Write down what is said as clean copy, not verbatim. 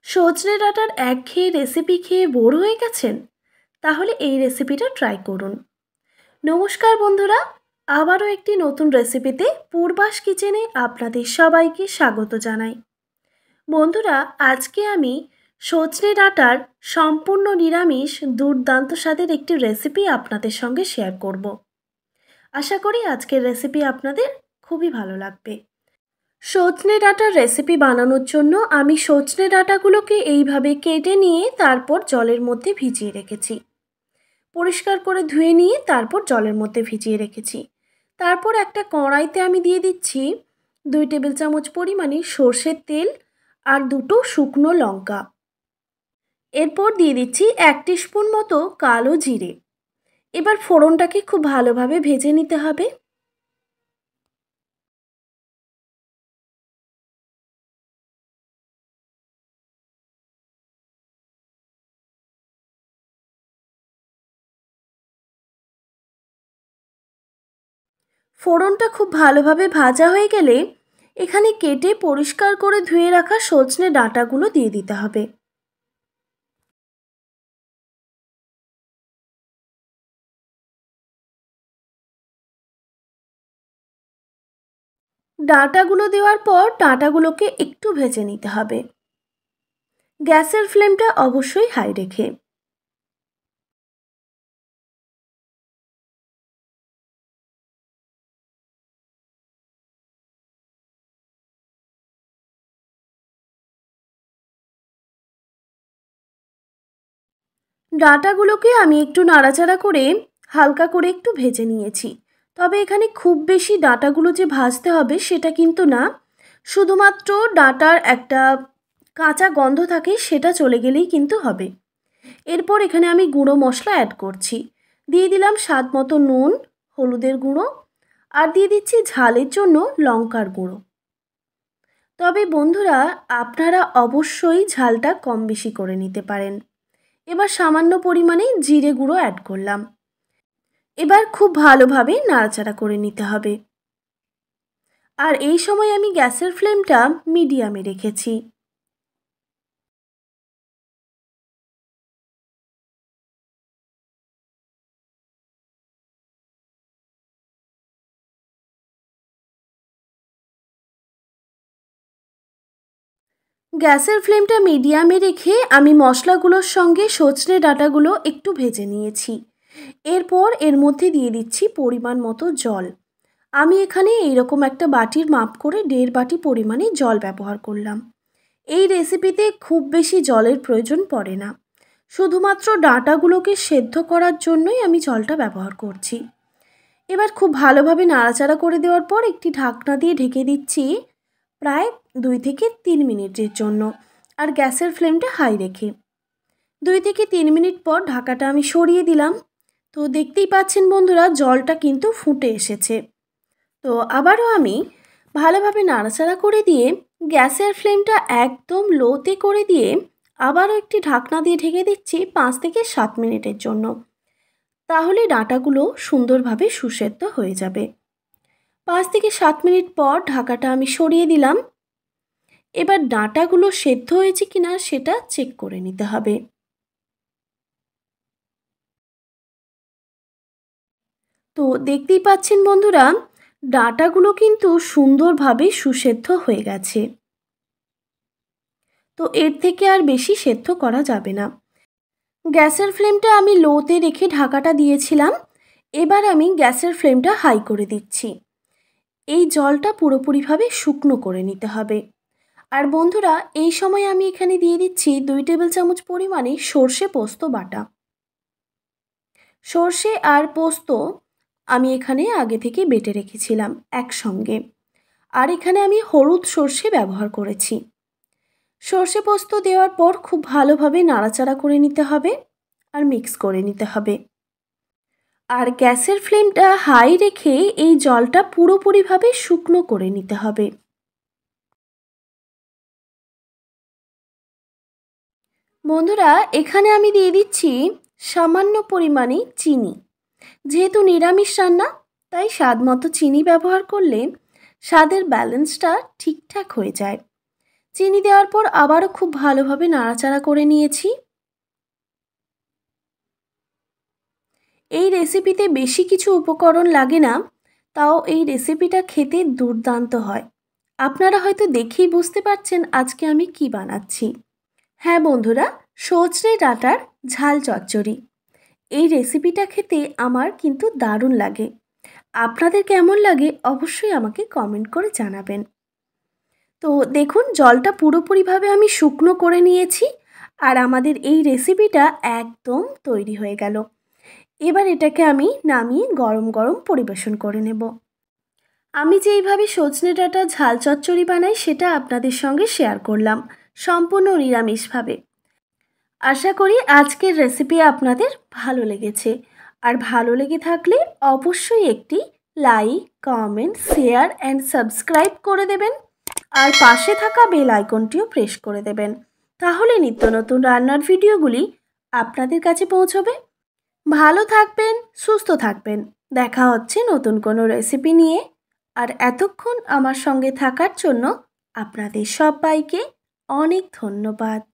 সজনে ডাঁটার একঘেয়ে রেসিপি খেয়ে বোর হয়ে গেছেন? তাহলে এই রেসিপিটা ট্রাই করুন। নমস্কার বন্ধুরা, আবারও একটি নতুন রেসিপিতে পূর্বাস কিচেনে আপনাদের সবাইকে স্বাগত জানাই। বন্ধুরা, আজকে আমি সজনে ডাঁটার সম্পূর্ণ নিরামিষ দুর্দান্ত স্বাদের একটি রেসিপি আপনাদের সঙ্গে শেয়ার করব। আশা করি আজকের রেসিপি আপনাদের খুবই ভালো লাগবে। সজনে ডাঁটার রেসিপি বানানোর জন্য আমি সজনে ডাঁটাগুলোকে এইভাবে কেটে নিয়ে তারপর জলের মধ্যে ভিজিয়ে রেখেছি। পরিষ্কার করে ধুয়ে নিয়ে তারপর জলের মধ্যে ভিজিয়ে রেখেছি। তারপর একটা কড়াইতে আমি দিয়ে দিচ্ছি 2 টেবিল চামচ পরিমাণে সর্ষের তেল আর 2টো শুকনো লঙ্কা। এরপর দিয়ে দিচ্ছি 1 টিস্পুন মতো কালো জিরে। এবার ফোড়নটাকে খুব ভালোভাবে ভেজে নিতে হবে। ফোড়নটা খুব ভালোভাবে ভাজা হয়ে গেলে এখানে কেটে পরিষ্কার করে ধুয়ে রাখা সজনে ডাঁটাগুলো দিয়ে দিতে হবে। ডাঁটাগুলো দেওয়ার পর ডাঁটাগুলোকে একটু ভেজে নিতে হবে, গ্যাসের ফ্লেমটা অবশ্যই হাই রেখে। ডাঁটাগুলোকে আমি একটু নাড়াচাড়া করে হালকা করে একটু ভেজে নিয়েছি। তবে এখানে খুব বেশি ডাঁটাগুলো যে ভাজতে হবে সেটা কিন্তু না, শুধুমাত্র ডাঁটার একটা কাঁচা গন্ধ থাকে সেটা চলে গেলেই কিন্তু হবে। এরপর এখানে আমি গুঁড়ো মশলা অ্যাড করছি। দিয়ে দিলাম স্বাদ মতো নুন, হলুদের গুঁড়ো আর দিয়ে দিচ্ছি ঝালের জন্য লঙ্কার গুঁড়ো। তবে বন্ধুরা, আপনারা অবশ্যই ঝালটা কম বেশি করে নিতে পারেন। এবার সামান্য পরিমাণে জিরে গুঁড়ো অ্যাড করলাম। এবার খুব ভালোভাবে নাড়াচাড়া করে নিতে হবে। আর এই সময় আমি গ্যাসের ফ্লেমটা মিডিয়ামে রেখেছি। গ্যাসের ফ্লেমটা মিডিয়ামে রেখে আমি মশলাগুলোর সঙ্গে সজনে ডাঁটাগুলো একটু ভেজে নিয়েছি। এরপর এর মধ্যে দিয়ে দিচ্ছি পরিমাণ মতো জল। আমি এখানে এইরকম একটা বাটির মাপ করে 1.5 বাটি পরিমাণে জল ব্যবহার করলাম। এই রেসিপিতে খুব বেশি জলের প্রয়োজন পড়ে না, শুধুমাত্র ডাঁটাগুলোকে সেদ্ধ করার জন্যই আমি জলটা ব্যবহার করছি। এবার খুব ভালোভাবে নাড়াচাড়া করে দেওয়ার পর একটি ঢাকনা দিয়ে ঢেকে দিচ্ছি প্রায় 2 থেকে 3 মিনিটের জন্য, আর গ্যাসের ফ্লেমটা হাই রেখে। 2 থেকে 3 মিনিট পর ঢাকাটা আমি সরিয়ে দিলাম। তো দেখতেই পাচ্ছেন বন্ধুরা, জলটা কিন্তু ফুটে এসেছে। তো আবারও আমি ভালোভাবে নাড়াচাড়া করে দিয়ে গ্যাসের ফ্লেমটা একদম লোতে করে দিয়ে আবারও একটি ঢাকনা দিয়ে ঢেকে দিচ্ছি 5 থেকে 7 মিনিটের জন্য। তাহলে ডাঁটাগুলো সুন্দরভাবে সুসেদ্ধ হয়ে যাবে। 5 থেকে 7 মিনিট পর ঢাকাটা আমি সরিয়ে দিলাম। এবার ডাঁটাগুলো সেদ্ধ হয়েছে কিনা সেটা চেক করে নিতে হবে। তো দেখতেই পাচ্ছেন বন্ধুরা, ডাঁটাগুলো কিন্তু সুন্দরভাবে সুসেদ্ধ হয়ে গেছে। তো এর থেকে আর বেশি সেদ্ধ করা যাবে না। গ্যাসের ফ্লেমটা আমি লোতে রেখে ঢাকাটা দিয়েছিলাম। এবার আমি গ্যাসের ফ্লেমটা হাই করে দিচ্ছি। এই জলটা পুরোপুরিভাবে শুকনো করে নিতে হবে। আর বন্ধুরা, এই সময় আমি এখানে দিয়ে দিচ্ছি 2 টেবিল চামচ পরিমাণে সর্ষে পোস্ত বাটা। সর্ষে আর পোস্ত আমি এখানে আগে থেকে বেটে রেখেছিলাম একসঙ্গে। আর এখানে আমি হলুদ সর্ষে ব্যবহার করেছি। সর্ষে পোস্ত দেওয়ার পর খুব ভালোভাবে নাড়াচাড়া করে নিতে হবে আর মিক্স করে নিতে হবে। আর গ্যাসের ফ্লেমটা হাই রেখে এই জলটা পুরোপুরিভাবে শুকনো করে নিতে হবে। বন্ধুরা, এখানে আমি দিয়ে দিচ্ছি সামান্য পরিমাণে চিনি। যেহেতু নিরামিষ রান্না, তাই স্বাদ মতো চিনি ব্যবহার করলে স্বাদের ব্যালেন্সটা ঠিকঠাক হয়ে যায়। চিনি দেওয়ার পর আবারও খুব ভালোভাবে নাড়াচাড়া করে নিয়েছি। এই রেসিপিতে বেশি কিছু উপকরণ লাগে না, তাও এই রেসিপিটা খেতে দুর্দান্ত হয়। আপনারা হয়তো দেখেই বুঝতে পারছেন আজকে আমি কি বানাচ্ছি। হ্যাঁ বন্ধুরা, সজনে ডাঁটার ঝাল চচ্চড়ি। এই রেসিপিটা খেতে আমার কিন্তু দারুণ লাগে। আপনাদের কেমন লাগে অবশ্যই আমাকে কমেন্ট করে জানাবেন। তো দেখুন, জলটা পুরোপুরিভাবে আমি শুকনো করে নিয়েছি আর আমাদের এই রেসিপিটা একদম তৈরি হয়ে গেল। এবার এটাকে আমি নামিয়ে গরম গরম পরিবেশন করে নেব। আমি যেইভাবে সজনে ডাঁটা ঝাল চচ্চড়ি বানাই সেটা আপনাদের সঙ্গে শেয়ার করলাম, সম্পূর্ণ নিরামিষভাবে। আশা করি আজকের রেসিপি আপনাদের ভালো লেগেছে। আর ভালো লেগে থাকলে অবশ্যই একটি like, comment, share and subscribe করে দেবেন। আর পাশে থাকা বেল আইকনটিও প্রেস করে দেবেন। তাহলে নিত্য নতুন রান্নার ভিডিওগুলি আপনাদের কাছে পৌঁছবে। ভালো থাকবেন, সুস্থ থাকবেন। দেখা হচ্ছে নতুন কোনো রেসিপি নিয়ে। আর এতক্ষণ আমার সঙ্গে থাকার জন্য আপনাদের সবাইকে অনেক ধন্যবাদ।